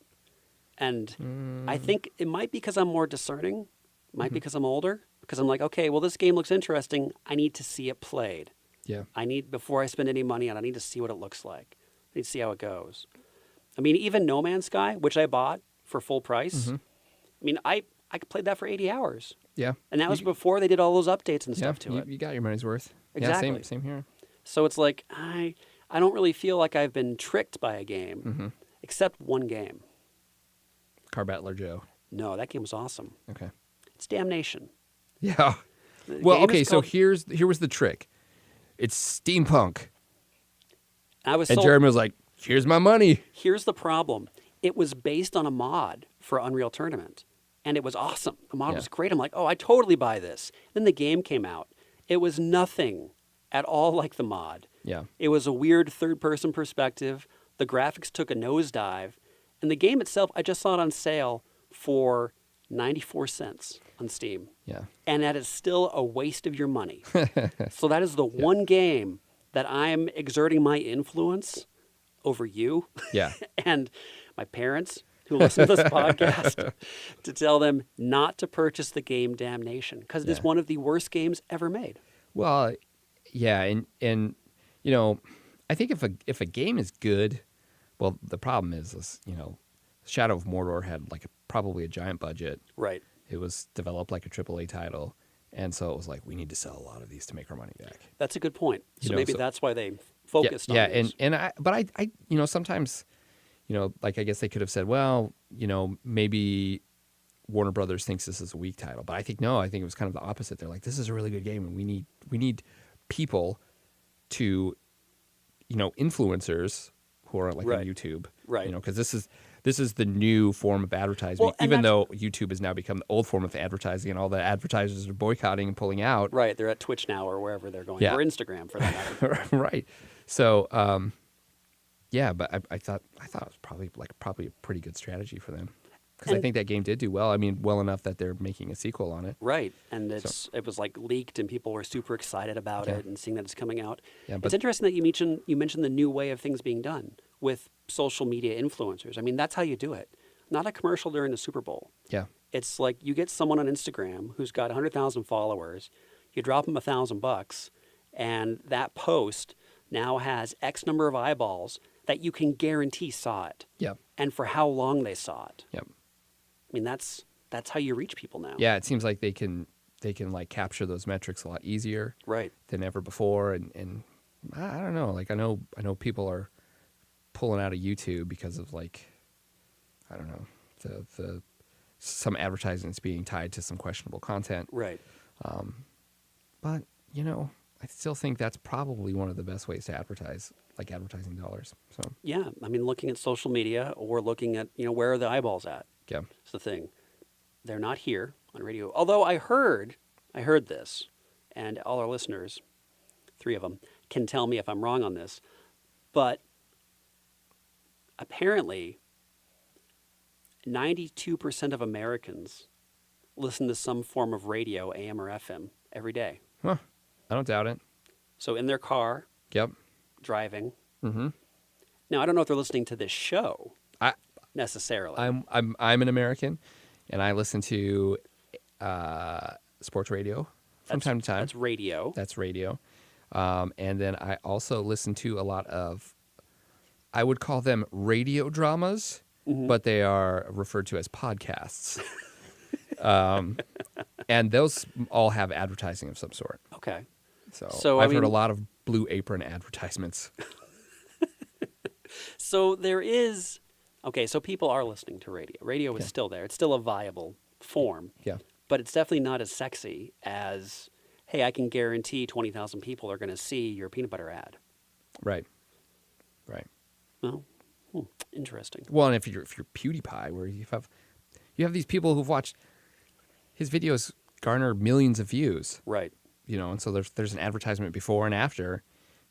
And I think it might be because I'm more discerning, might be because I'm older, because I'm like, okay, well, this game looks interesting. I need to see it played. Yeah. Before I spend any money on it, I need to see what it looks like. I need to see how it goes. I mean, even No Man's Sky, which I bought for full price, I mean, I played that for 80 hours. Yeah. And that was before they did all those updates and Yeah. stuff to it. You got your money's worth. Exactly. Yeah. Same here. So it's like, I don't really feel like I've been tricked by a game, except one game. Car Battler Joe. No, that game was awesome. Okay. It's Damnation. Yeah. The Well, game okay. is So called- here was the trick. It's steampunk, I was and sold. Jeremy was like, "Here's my money." Here's the problem. It was based on a mod for Unreal Tournament, and it was awesome. The mod Yeah. was great. I'm like, oh, I totally buy this. Then the game came out. It was nothing at all like the mod. Yeah. It was a weird third-person perspective. The graphics took a nosedive, and the game itself, I just saw it on sale for 94 cents on Steam. Yeah. And that is still a waste of your money. So that is the one game that I'm exerting my influence over you Yeah. and my parents who listen to this podcast to tell them not to purchase the game Damnation because it is Yeah. one of the worst games ever made. Well, yeah, and I think if a game is good, well, the problem is Shadow of Mordor had like probably a giant budget. Right. It was developed like a AAA title, and so it was like we need to sell a lot of these to make our money back. That's a good point. So You know, maybe so- that's why they focused yeah, on these. and I sometimes like I guess they could have said, well, maybe Warner Brothers thinks this is a weak title, but I think no. I think it was kind of the opposite. They're like, this is a really good game, and we need people to, influencers who are like Right. on YouTube, Right. because this is the new form of advertising. Well, and even that's- though YouTube has now become the old form of advertising, and all the advertisers are boycotting and pulling out. Right. They're at Twitch now or wherever they're going, Yeah. or Instagram for that matter. Right. So, yeah, but I thought it was probably a pretty good strategy for them because I And- think that game did do well. I mean, well enough that they're making a sequel on it. Right. And it was like leaked and people were super excited about Yeah. it and seeing that it's coming out. Yeah, It's but- interesting that you mentioned the new way of things being done with social media influencers. I mean, that's how you do it. Not a commercial during the Super Bowl. Yeah. It's like you get someone on Instagram who's got 100,000 followers, you drop them $1,000, and that post now has X number of eyeballs that you can guarantee saw it Yeah. and for how long they saw it. Yep. I mean, that's how you reach people now. Yeah. It seems like they can like capture those metrics a lot easier Right. than ever before, and I don't know. Like I know people are pulling out of YouTube because of like I don't know the some advertising that's being tied to some questionable content. Right. But, I still think that's probably one of the best ways to advertise, like advertising dollars. So, Yeah. I mean, looking at social media or looking at, where are the eyeballs at? yeah. It's the thing. They're not here on radio. Although I heard this, and all our listeners, 3 of them, can tell me if I'm wrong on this, but apparently 92% of Americans listen to some form of radio, AM or FM, every day. Huh. I don't doubt it. So in their car, Yep. driving. Mm-hmm. Now, I don't know if they're listening to this show I, necessarily. I'm an American, and I listen to sports radio from time to time. That's radio. That's radio. And then I also listen to a lot of, I would call them radio dramas, but they are referred to as podcasts. And those all have advertising of some sort. Okay. So I I've heard a mean- lot of Blue Apron advertisements. So there is, okay, so people are listening to radio. Radio is Yeah. still there. It's still a viable form, Yeah. but it's definitely not as sexy as, hey, I can guarantee 20,000 people are going to see your peanut butter ad. Right. Right. Well, interesting. Well, and if you're PewDiePie, where you have these people who've watched his videos garner millions of views, Right. and so there's an advertisement before and after,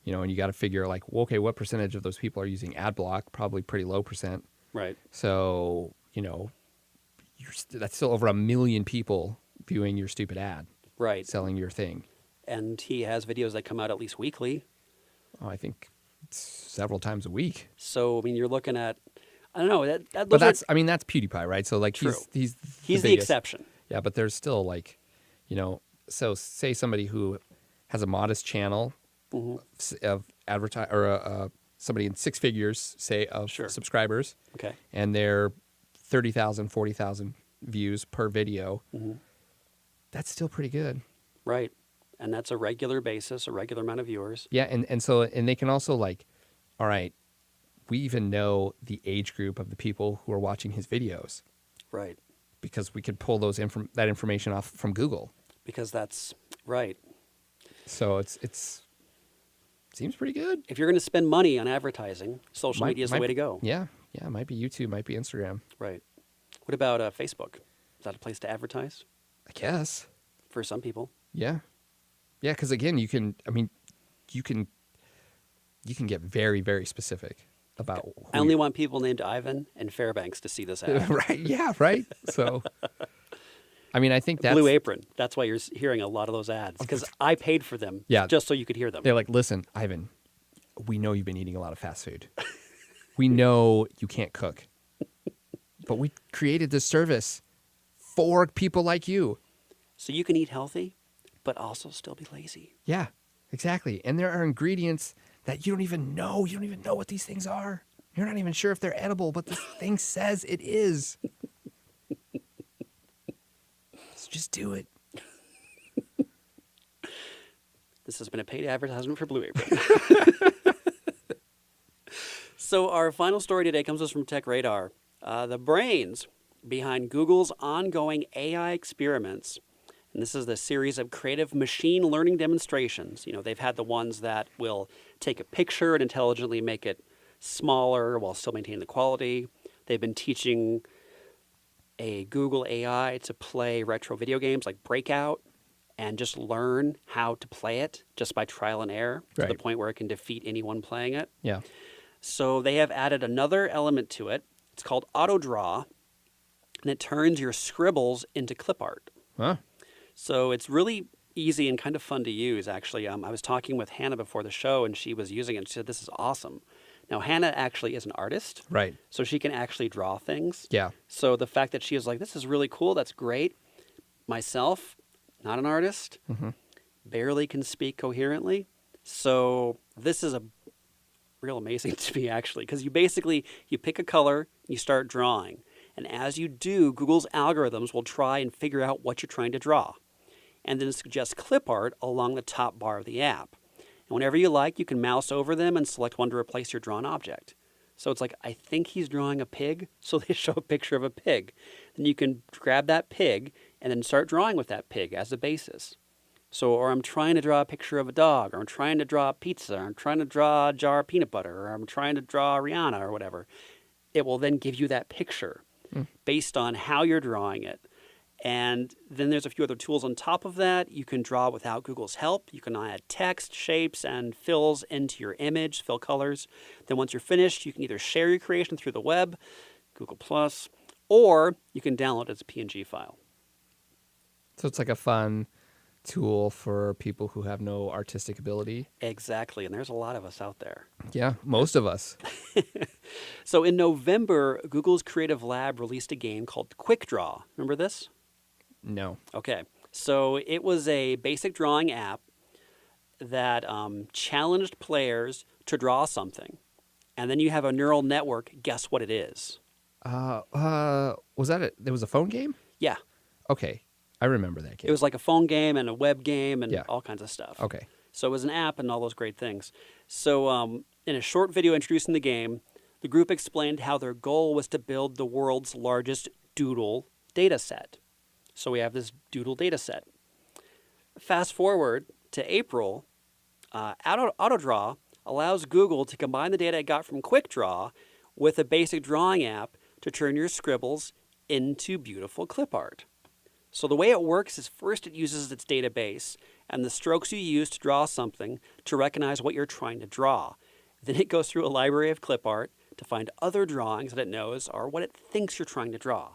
and you got to figure like, well, okay, what percentage of those people are using ad block? Probably pretty low percent. Right. So that's still over 1 million people viewing your stupid ad, Right. selling your thing. And he has videos that come out at least weekly. Oh, I think several times a week. So, I mean, you're looking at, I don't know, But those are- that's PewDiePie, right? So like True. he's he's the biggest. exception. Yeah, but there's still like, so say somebody who has a modest channel of advertise or somebody in 6 figures, say, of Sure. subscribers, Okay. and they're 30,000, 40,000 views per video. That's still pretty good. Right. And that's a regular basis, a regular amount of viewers. Yeah, and so they can also like, all right, we even know the age group of the people who are watching his videos Right. because we could pull that information off from Google. Because that's right. So it's seems pretty good. If you're going to spend money on advertising, social media is the way to go. Yeah, it might be YouTube, might be Instagram. Right. What about Facebook? Is that a place to advertise? I guess. For some people. Yeah, because again, you can. I mean, you can get very, very specific about who I only want people named Ivan and Fairbanks to see this ad. right. Yeah, right. So I mean, I think that's Blue Apron. That's why you're hearing a lot of those ads because I paid for them Yeah. just so you could hear them. they're like, listen, Ivan, we know you've been eating a lot of fast food. We know you can't cook. But we created this service for people like you. So you can eat healthy, but also still be lazy. Yeah, exactly. And there are ingredients that you don't even know. You don't even know what these things are. You're not even sure if they're edible, but this thing says it is. So just do it. This has been a paid advertisement for Blue Apron. So our final story today comes to us from Tech Radar. The brains behind Google's ongoing AI experiments. And this is the series of creative machine learning demonstrations. You know, they've had the ones that will take a picture and intelligently make it smaller while still maintaining the quality. They've been teaching a Google AI to play retro video games like Breakout and just learn how to play it just by trial and error to the Right. point where it can defeat anyone playing it. Yeah. So they have added another element to it. It's called auto draw, and it turns your scribbles into clip art. Huh? So it's really easy and kind of fun to use, actually. I was talking with Hannah before the show, and she was using it. She said, this is awesome. Now, Hannah actually is an artist, Right. so she can actually draw things. Yeah. So the fact that she is like, this is really cool, that's great. Myself, not an artist, barely can speak coherently. So this is a real amazing to me, actually, because you pick a color, you start drawing. And as you do, Google's algorithms will try and figure out what you're trying to draw, and then suggest clip art along the top bar of the app. And whenever you like, you can mouse over them and select one to replace your drawn object. So it's like, I think he's drawing a pig, so they show a picture of a pig. Then you can grab that pig and then start drawing with that pig as a basis. So, or I'm trying to draw a picture of a dog, or I'm trying to draw a pizza, or I'm trying to draw a jar of peanut butter, or I'm trying to draw Rihanna or whatever. It will then give you that picture based on how you're drawing it. And then there's a few other tools on top of that. You can draw without Google's help. You can add text, shapes, and fills into your image, fill colors. Then once you're finished, you can either share your creation through the web, Google+, or you can download it as a PNG file. So it's like a fun tool for people who have no artistic ability. Exactly, and there's a lot of us out there. Yeah, most of us. So in November, Google's Creative Lab released a game called Quick Draw. Remember this? No. Okay, so it was a basic drawing app that challenged players to draw something, and then you have a neural network guess what it is. Was that it? There was a phone game? Yeah, Okay. I remember that game. it was like a phone game and a web game and Yeah. all kinds of stuff. Okay. So it was an app and all those great things. So in a short video introducing the game, the group explained how their goal was to build the world's largest Doodle data set. So we have this Doodle data set. Fast forward to April, AutoDraw allows Google to combine the data it got from QuickDraw with a basic drawing app to turn your scribbles into beautiful clip art. So the way it works is first it uses its database and the strokes you use to draw something to recognize what you're trying to draw. Then it goes through a library of clip art to find other drawings that it knows are what it thinks you're trying to draw.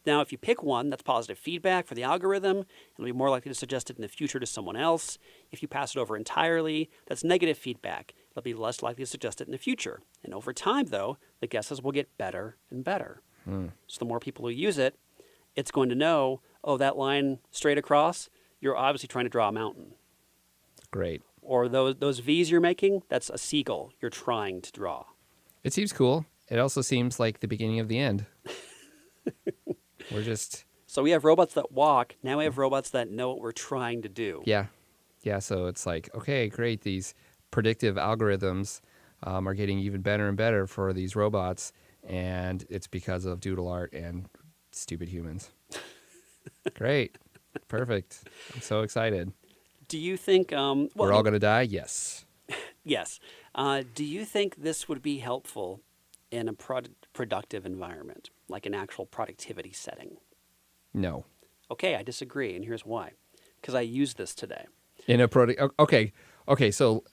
Now, if you pick one, that's positive feedback for the algorithm. It'll be more likely to suggest it in the future to someone else. If you pass it over entirely, that's negative feedback. It'll be less likely to suggest it in the future. And over time, though, the guesses will get better and better. So the more people who use it, it's going to know, oh, that line straight across, you're obviously trying to draw a mountain. Great. Or those V's you're making, that's a seagull you're trying to draw. It seems cool. It also seems like the beginning of the end. We're just, So we have robots that walk. Now we have robots that know what we're trying to do. yeah. Yeah, so it's like, okay, great. These predictive algorithms are getting even better and better for these robots. And it's because of doodle art and stupid humans. Great. Perfect. I'm so excited. Do you think... We're all going to die? Yes. Yes. Do you think this would be helpful in a productive environment, like an actual productivity setting? No. Okay, I disagree, and here's why. Because I used this today. In a product. Okay. So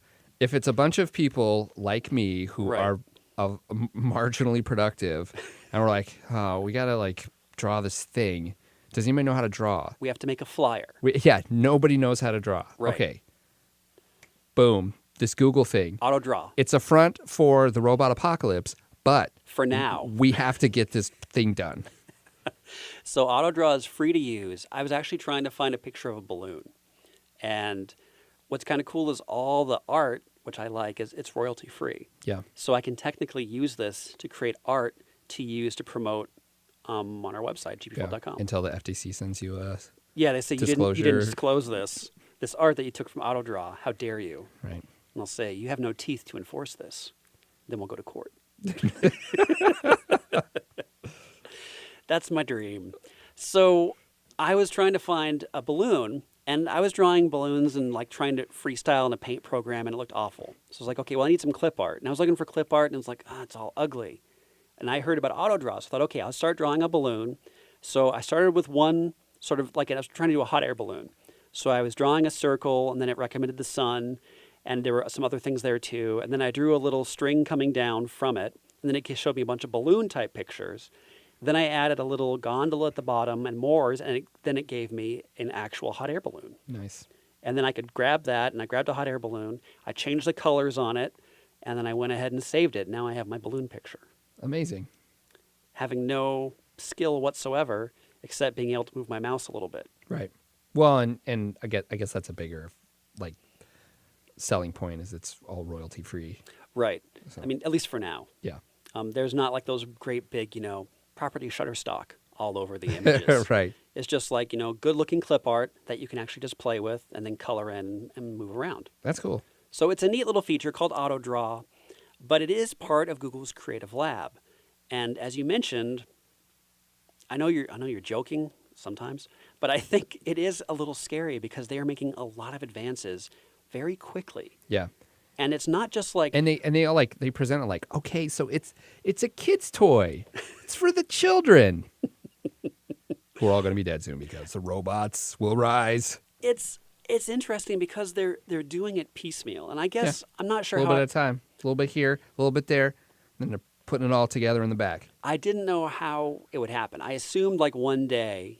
if it's a bunch of people like me who Right. are marginally productive, and we're like, oh, we gotta like draw this thing. Does anybody know how to draw? We have to make a flyer. Yeah, nobody knows how to draw. Right. Okay. Boom. This Google thing. Auto draw It's a front for the robot apocalypse, but for now. we have to get this thing done. So auto draw is free to use. I was actually trying to find a picture of a balloon, and what's kind of cool is all the art, which I like, is it's royalty free. Yeah. So I can technically use this to create art to use to promote on our website, gpfold.com. Until the FTC sends you a Yeah, they say you didn't disclosure. disclose this art that you took from AutoDraw. How dare you? right. And they'll say you have no teeth to enforce this. Then we'll go to court. That's my dream. So I was trying to find a balloon, and I was drawing balloons and like trying to freestyle in a paint program, and it looked awful. So I was like, okay, well, I need some clip art. And I was looking for clip art, and it was like, it's all ugly. And I heard about AutoDraw, so I thought, okay, I'll start drawing a balloon. So I started with one sort of like I was trying to do a hot air balloon. So I was drawing a circle, and then it recommended the sun, and there were some other things there too. And then I drew a little string coming down from it, and then it showed me a bunch of balloon type pictures. Then I added a little gondola at the bottom and moors, and then it gave me an actual hot air balloon. Nice. And then I could grab that, and I grabbed a hot air balloon. I changed the colors on it, and then I went ahead and saved it. Now I have my balloon picture, Amazing. having no skill whatsoever except being able to move my mouse a little bit. Right. Well, and I guess that's a bigger like selling point is it's all royalty free. Right. So- I mean, at least for now. Yeah. There's not like those great big, property Shutterstock all over the images. Right. It's just like, good looking clip art that you can actually just play with and then color in and move around. That's cool. So it's a neat little feature called AutoDraw, but it is part of Google's Creative Lab. And as you mentioned, I know you're joking sometimes, but I think it is a little scary because they are making a lot of advances very quickly. Yeah. And it's not just like And they all like they present it like, okay, so it's a kid's toy. It's for the children. Who are all going to be dead soon because the robots will rise. it's interesting because they're doing it piecemeal. And I guess I'm not A sure little how bit at a time. A little bit here, a little bit there, and then they're putting it all together in the back. I didn't know how it would happen. I assumed like one day,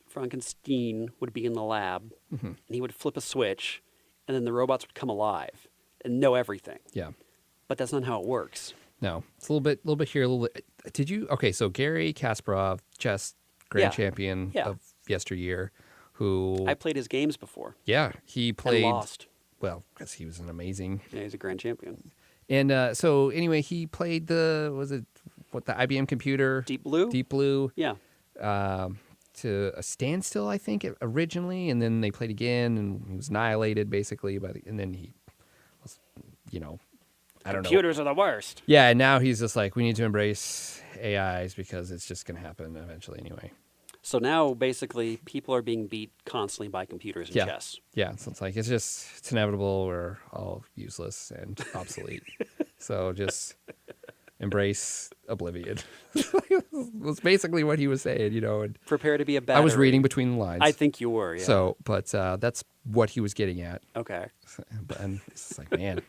Frankenstein would be in the lab and he would flip a switch and then the robots would come alive and know everything. Yeah. But that's not how it works. No, it's a little bit here, a little bit. Did you? Okay, so Gary Kasparov, chess grand Yeah. champion Yeah. of yesteryear, who I played his games before he and played lost. well because he was an amazing. Yeah, he's a grand champion. And so anyway, he played the IBM computer Deep Blue? Deep Blue Yeah. to a standstill, I think originally, and then they played again, and he was annihilated basically and then he was, I don't know. Computers are the worst. Yeah, and now he's just like, we need to embrace AIs because it's just going to happen eventually anyway. So now basically people are being beat constantly by computers in Yeah. chess. Yeah, so it's like, it's inevitable. We're all useless and obsolete. So just embrace oblivion. Was basically what he was saying, and Prepare to be a I battery. was reading between the lines. I think you were, yeah. So, but that's what he was getting at. Okay. And it's like, man,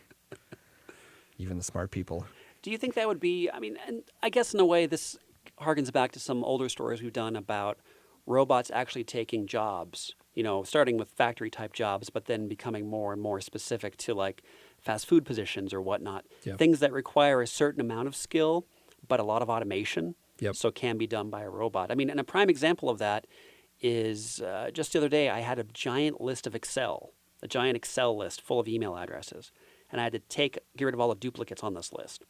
even the smart people. Do you think that would be, and I guess in a way this harkens back to some older stories we've done about robots actually taking jobs, starting with factory type jobs, but then becoming more and more specific to like fast food positions or whatnot. Yeah. Things that require a certain amount of skill, but a lot of automation. Yep. So can be done by a robot. And a prime example of that is just the other day I had a giant Excel list full of email addresses. And I had to get rid of all the duplicates on this list.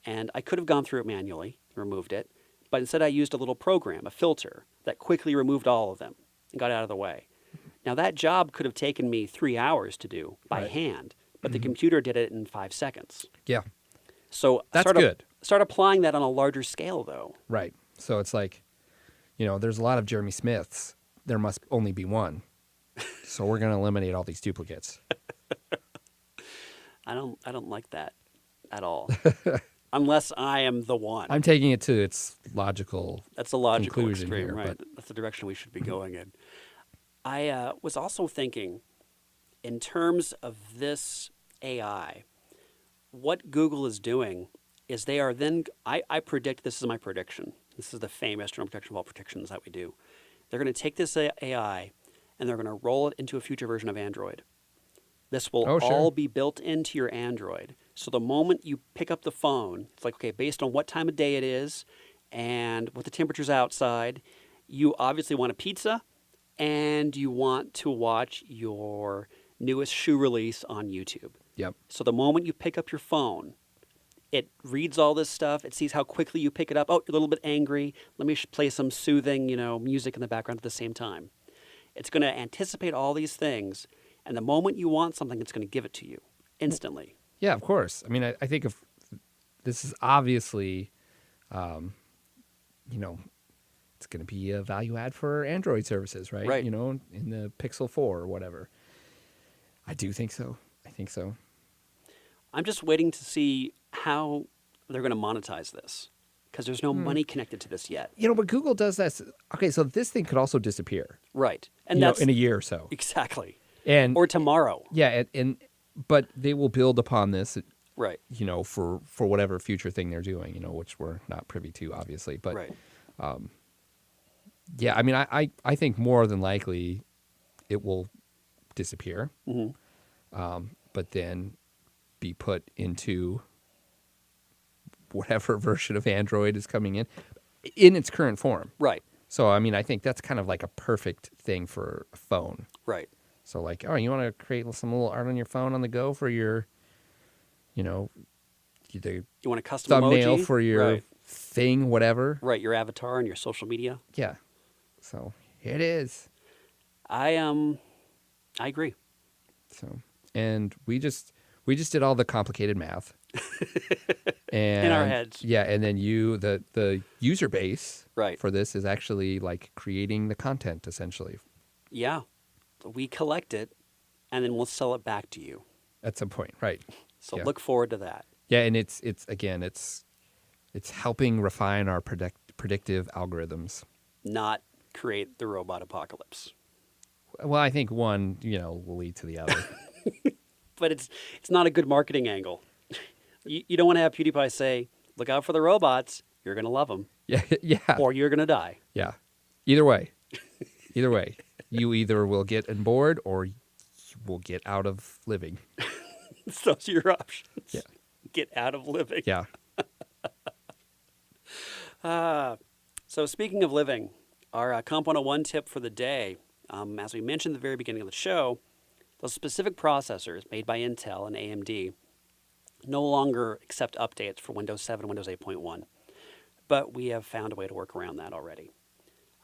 And I could have gone through it manually, removed it, but instead I used a little program, a filter, that quickly removed all of them and got out of the way. Now that job could have taken me 3 hours to do by Right. hand, but the computer did it in 5 seconds. Yeah, So That's good. Start applying that on a larger scale, though. right. So it's like, there's a lot of Jeremy Smiths. There must only be one. So we're going to eliminate all these duplicates. I don't like that at all, unless I am the one. I'm taking it to its logical. That's a logical conclusion extreme, here, right? but- That's the direction we should be going in. I was also thinking, in terms of this AI, what Google is doing is they are then, I predict, this is my prediction. This is the famous general protection of all predictions that we do. They're going to take this AI and they're going to roll it into a future version of Android. This will Oh, sure. all be built into your Android. So the moment you pick up the phone, it's like, okay, based on what time of day it is and what the temperature's outside, you obviously want a pizza and you want to watch your newest shoe release on YouTube. Yep. So the moment you pick up your phone, it reads all this stuff. It sees how quickly you pick it up. Oh, you're a little bit angry. Let me play some soothing, music in the background at the same time. It's going to anticipate all these things, and the moment you want something, it's going to give it to you instantly. Yeah, of course. I mean, I think if this is obviously, it's going to be a value add for Android services, right? Right. In the Pixel 4 or whatever. I do think so. I think so. I'm just waiting to see how they're going to monetize this because there's no money connected to this yet. But Google does that. Okay, so this thing could also disappear. Right. And you know, that's in a year or so. exactly. And Or tomorrow. yeah, but they will build upon this, Right. for whatever future thing they're doing, which we're not privy to, obviously. But Right. yeah, I mean, I think more than likely it will disappear, but then be put into whatever version of Android is coming in its current form. Right. So, I mean, I think that's kind of like a perfect thing for a phone. Right. So, like, oh, you want to create some little art on your phone on the go for your, either You want a custom thumbnail emoji? for your Right. thing, whatever. Right. Your avatar and your social media. Yeah. So, here it is. I agree. So, and we just did all the complicated math. And In our heads. Yeah, and then the user base Right. for this is actually like creating the content essentially Yeah. We collect it and then we'll sell it back to you. at some point, right? So Yeah. look forward to that. Yeah, and it's helping refine our predictive algorithms. Not create the robot apocalypse. Well, I think one, will lead to the other. But it's not a good marketing angle. You don't want to have PewDiePie say, look out for the robots. You're going to love them. Yeah, yeah. Or you're going to die. Yeah. Either way. You either will get on board or you will get out of living. Those are your options. Yeah. Get out of living. Yeah. So speaking of living, our Comp 101 tip for the day, as we mentioned at the very beginning of the show, those specific processors made by Intel and AMD no longer accept updates for Windows 7 and Windows 8.1. But we have found a way to work around that already.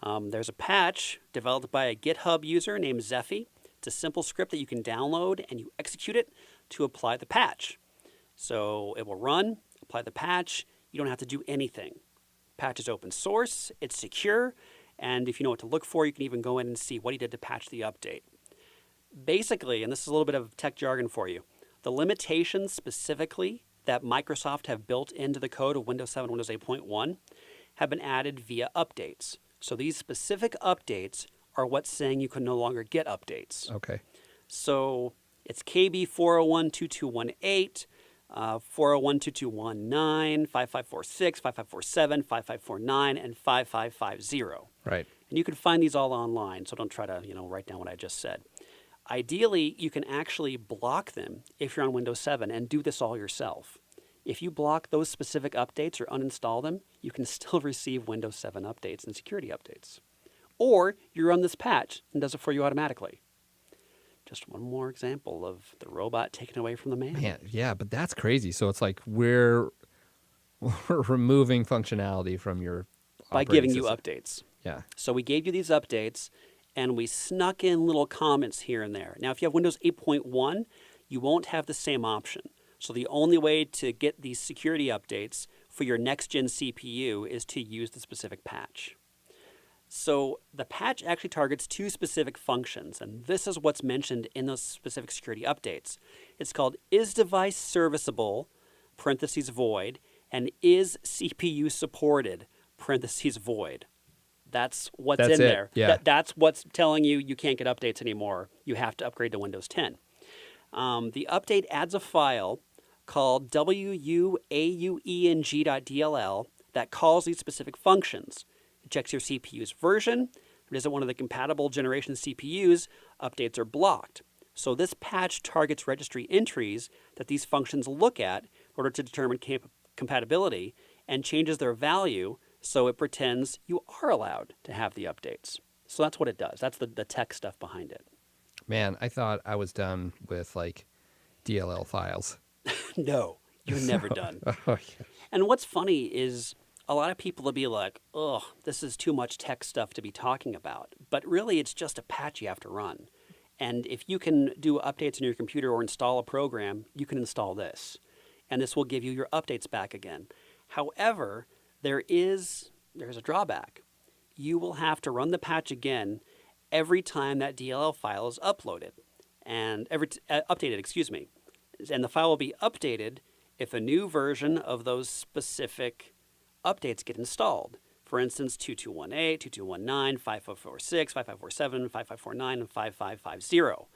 There's a patch developed by a GitHub user named Zephy. It's a simple script that you can download and you execute it to apply the patch. So it will run, apply the patch. You don't have to do anything. Patch is open source, it's secure, and if you know what to look for, you can even go in and see what he did to patch the update. Basically, and this is a little bit of tech jargon for you, the limitations specifically that Microsoft have built into the code of Windows 7 and Windows 8.1 have been added via updates. So these specific updates are what's saying you can no longer get updates. Okay. So it's KB 4012218, 4012219, 5546, 5547, 5549, and 5550. Right. And you can find these all online, so don't try to, write down what I just said. Ideally, you can actually block them if you're on Windows 7 and do this all yourself. If you block those specific updates or uninstall them, you can still receive Windows 7 updates and security updates. Or you run this patch and does it for you automatically. Just one more example of the robot taken away from the man. Man, yeah, but that's crazy. So it's like we're removing functionality from your By operating giving you system. updates. Yeah. So we gave you these updates, and we snuck in little comments here and there. Now, if you have Windows 8.1, you won't have the same option. So the only way to get these security updates for your next-gen CPU is to use the specific patch. So the patch actually targets two specific functions, and this is what's mentioned in those specific security updates. It's called is device serviceable, parentheses void, and is CPU supported, parentheses void. That's what's That's in it, there. yeah. That's what's telling you you can't get updates anymore. You have to upgrade to Windows 10. The update adds a file called wuaueng.dll that calls these specific functions. It checks your CPU's version. If it isn't one of the compatible generation CPUs, updates are blocked. So this patch targets registry entries that these functions look at in order to determine compatibility and changes their value so it pretends you are allowed to have the updates. So that's what it does. That's the tech stuff behind it. Man, I thought I was done with like DLL files. No, you're never done. Oh, yeah. And what's funny is a lot of people will be like, "Ugh, this is too much tech stuff to be talking about." But really, it's just a patch you have to run. And if you can do updates on your computer or install a program, you can install this. And this will give you your updates back again. However, there's a drawback. You will have to run the patch again every time that DLL file is uploaded and updated, excuse me. And the file will be updated if a new version of those specific updates get installed. For instance, 2218, 2219, 5546, 5547, 5549, and 5550.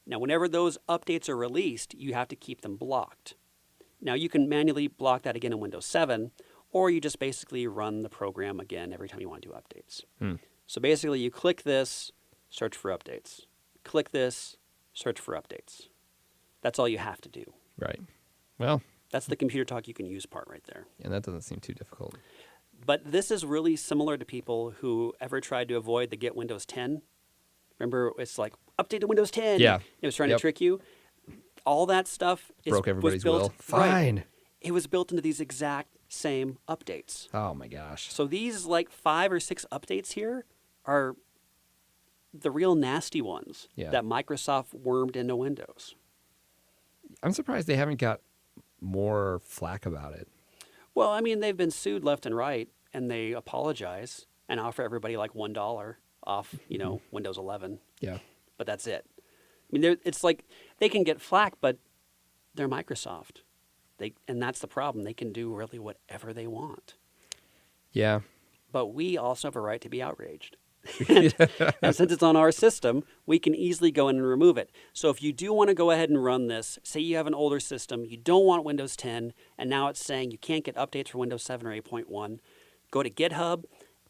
Now, whenever those updates are released, you have to keep them blocked. Now, you can manually block that again in Windows 7, or you just basically run the program again every time you want to do updates. So basically, you click this, search for updates. Click this, search for updates. That's all you have to do. Right. Well, that's the computer talk you can use part right there. And that doesn't seem too difficult. But this is really similar to people who ever tried to avoid the Get Windows 10. Remember, it's like, update to Windows 10. Yeah. It was trying to trick you. All that stuff broke everybody's was built, will. Fine. Right, it was built into these exact same updates. Oh, my gosh. So these like 5 or 6 updates here are the real nasty ones that Microsoft wormed into Windows. I'm surprised they haven't got more flack about it. Well, I mean, they've been sued left and right, and they apologize and offer everybody like $1 off, Windows 11. Yeah. But that's it. I mean, it's like they can get flack, but they're Microsoft. And that's the problem. They can do really whatever they want. Yeah. But we also have a right to be outraged. And since it's on our system, we can easily go in and remove it. So if you do want to go ahead and run this, say you have an older system, you don't want Windows 10, and now it's saying you can't get updates for Windows 7 or 8.1, go to GitHub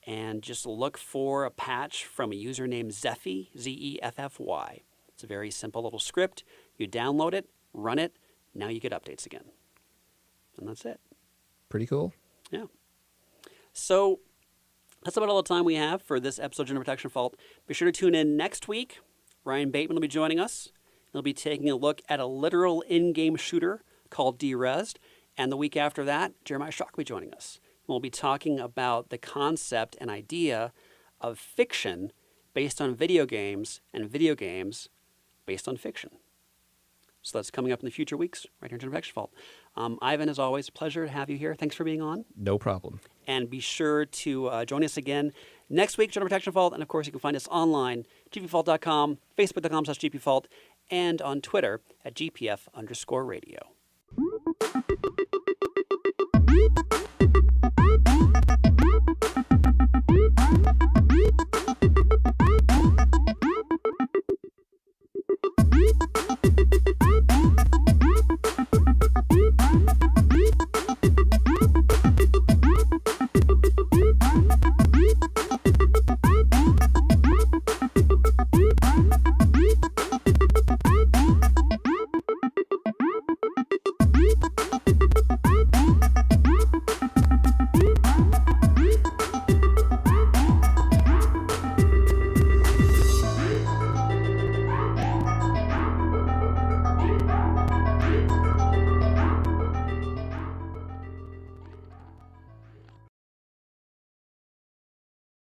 and just look for a patch from a user named Zeffy, Zeffy. It's a very simple little script. You download it, run it, now you get updates again. And that's it. Pretty cool. Yeah. So that's about all the time we have for this episode of General Protection Fault. Be sure to tune in next week. Ryan Bateman will be joining us. He'll be taking a look at a literal in-game shooter called Derezzed. And the week after that, Jeremiah Schock will be joining us. We'll be talking about the concept and idea of fiction based on video games and video games based on fiction. So that's coming up in the future weeks right here in General Protection Fault. Ivan, as always, a pleasure to have you here. Thanks for being on. No problem. And be sure to join us again next week, General Protection Fault. And, of course, you can find us online, gpfault.com, facebook.com/gpfault, and on Twitter at gpf_radio.